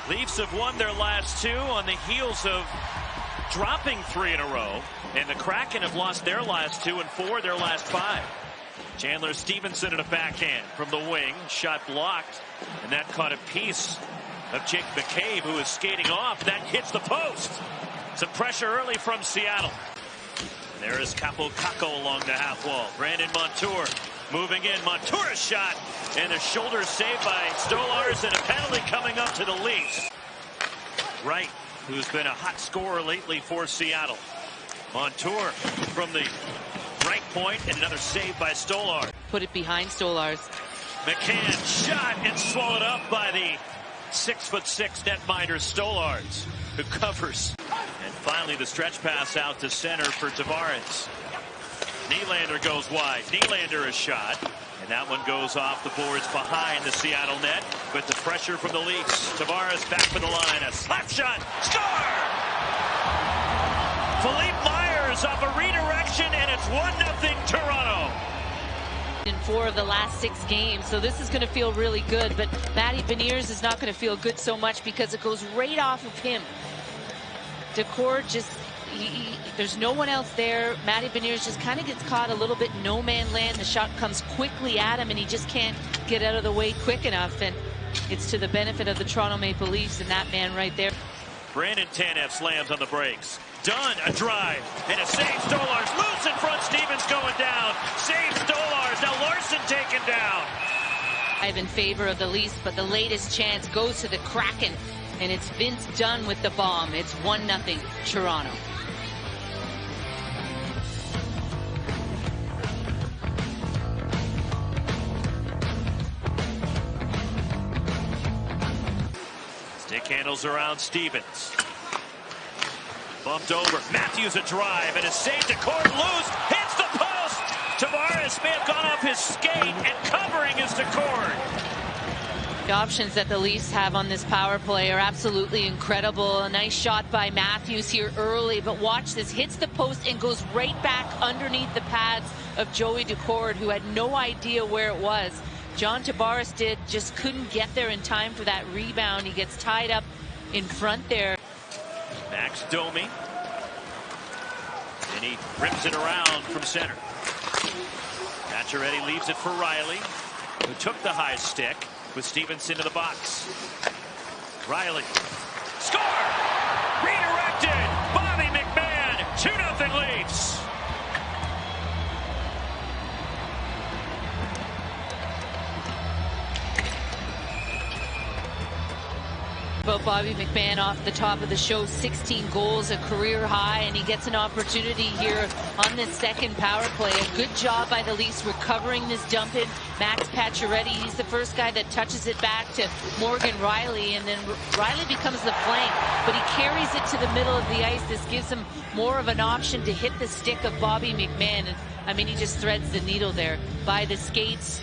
Leafs have won their last two on the heels of dropping 3 in a row. And the Kraken have lost their last 2 and 4 their last 5. Chandler Stevenson in a backhand from the wing. Shot blocked. And that caught a piece of Jake McCabe, who is skating off. That hits the post. Some pressure early from Seattle. And there is Capo Caco along the half wall. Brandon Montour moving in. Montour's shot. And the shoulder saved by Stolarz, and a penalty coming up to the Leafs. Wright, who's been a hot scorer lately for Seattle. Montour from the right point, and another save by Stolarz. Put it behind Stolarz. McCann shot and swallowed up by the 6'6" netminder Stolarz, who covers. And finally the stretch pass out to center for Tavares. Nylander goes wide. Nylander is shot. And that one goes off the boards behind the Seattle net. With the pressure from the Leafs. Tavares back for the line. A slap shot. Score! Philippe Myers off a redirection, and it's 1-0 Toronto. In 4 of the last 6 games, so this is going to feel really good. But Matty Beniers is not going to feel good so much because it goes right off of him. Decor just... there's no one else there. Matty Beniers just kind of gets caught a little bit no man land. The shot comes quickly at him, and he just can't get out of the way quick enough. And it's to the benefit of the Toronto Maple Leafs and that man right there. Brandon Tanev slams on the brakes. Dunn, a drive, and a save. Stolarz loose in front. Stevens going down. Save Stolarz. Now Larson taken down. I'm in favor of the Leafs, but the latest chance goes to the Kraken. And it's Vince Dunn with the bomb. It's 1-0 Toronto. Stick handles around Stevens. Bumped over. Matthews a drive, and a save to Court loose. Hits the post. Tavares may have gone off his skate, and covering is to Court. The options that the Leafs have on this power play are absolutely incredible. A nice shot by Matthews here early, but watch this. Hits the post and goes right back underneath the pads of Joey Daccord, who had no idea where it was. John Tavares just couldn't get there in time for that rebound. He gets tied up in front there. Max Domi. And he rips it around from center. Pacioretty leaves it for Riley, who took the high stick with Stevenson in the box. Riley. Score! Redirected! Bobby McMahon! 2-0 Leafs! About Bobby McMahon off the top of the show, 16 goals, a career high, and he gets an opportunity here on this second power play. A good job by the Leafs recovering this dump in. Max Pacioretty, he's the first guy that touches it back to Morgan Riley, and then Riley becomes the flank, but he carries it to the middle of the ice. This gives him more of an option to hit the stick of Bobby McMahon. And I mean, he just threads the needle there by the skates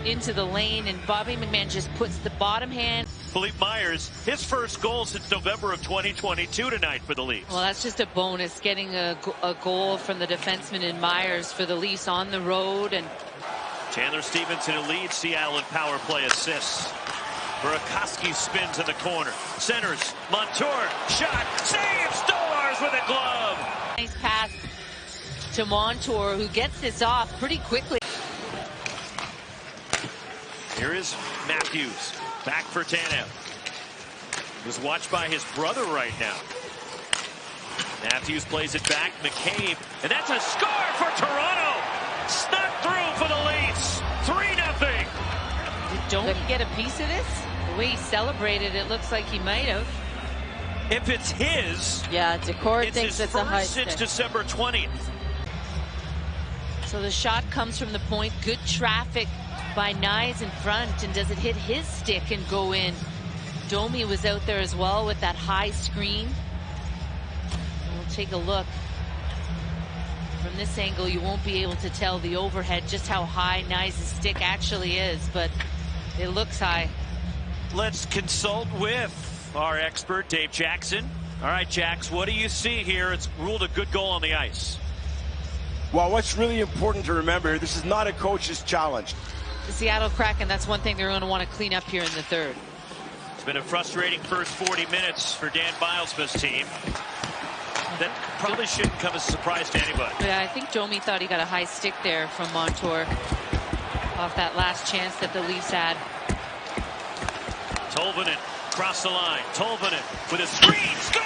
into the lane, and Bobby McMahon just puts the bottom hand. Philippe Myers, his first goal since November of 2022 tonight for the Leafs. Well, that's just a bonus, getting a goal from the defenseman in Myers for the Leafs on the road. And Chandler Stevenson, who leads Seattle in power play assists. Burakovsky spins in the corner. Centers. Montour. Shot. Save. Stolarz with a glove. Nice pass to Montour, who gets this off pretty quickly. Here is Matthews. Back for Tanev. Was watched by his brother right now. Matthews plays it back. McCabe. And that's a score for Toronto. Snuck through for the Leafs. 3-0. Don't he get a piece of this? The way he celebrated, it looks like he might have. If it's his, yeah, Daccord thinks it's a high since stick. December 20th. So the shot comes from the point. Good traffic by Nyes in front, and does it hit his stick and go in? Domi was out there as well with that high screen. We'll take a look. From this angle, you won't be able to tell the overhead just how high Nyes' stick actually is, but it looks high. Let's consult with our expert, Dave Jackson. All right, Jax, what do you see here? It's ruled a good goal on the ice. Well, what's really important to remember, this is not a coach's challenge. The Seattle Kraken, that's one thing they're going to want to clean up here in the third. It's been a frustrating first 40 minutes for Dan Bilesma's team. That probably shouldn't come as a surprise to anybody. Yeah, I think Domi thought he got a high stick there from Montour off that last chance that the Leafs had. Tolvanen across the line. Tolvanen with a screen. Score!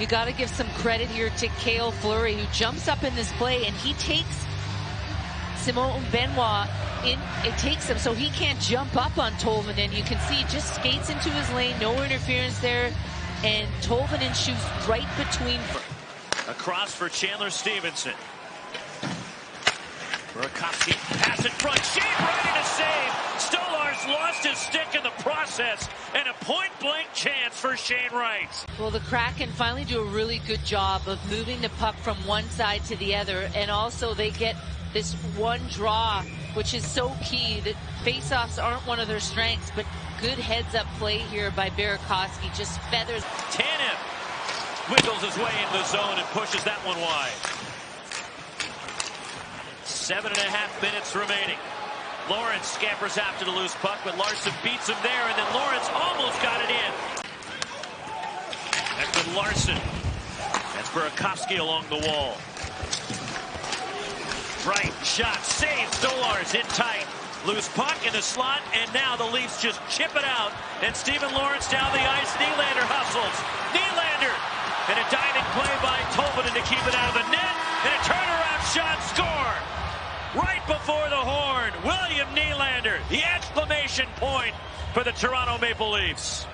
You got to give some credit here to Cale Fleury, who jumps up in this play and he takes Simon Benoit in. It takes him so he can't jump up on Tolvanen. You can see he just skates into his lane, no interference there, and Tolvanen shoots right between. Across for Chandler Stevenson. Burakovsky pass in front. Shane ready to save. Stolarz lost his stick in the process, and a point-blank chance for Shane Wright. Well, the Kraken finally do a really good job of moving the puck from one side to the other, and also they get this one draw, which is so key. That face-offs aren't one of their strengths, but good heads-up play here by Burakovsky. Just feathers. Tanev wiggles his way into the zone and pushes that one wide. 7.5 minutes remaining. Lawrence scampers after the loose puck, but Larson beats him there, and then Lawrence almost got it in. Back with Larson. That's Burakovsky along the wall. Right shot, saves Stolarz in tight. Loose puck in the slot, and now the Leafs just chip it out. And Stephen Lawrence down the ice. Nylander hustles. Nylander! And a diving play by Tolvanen to keep it out of the net. And a turnaround shot, score! Right before the horn, William Nylander, the exclamation point for the Toronto Maple Leafs.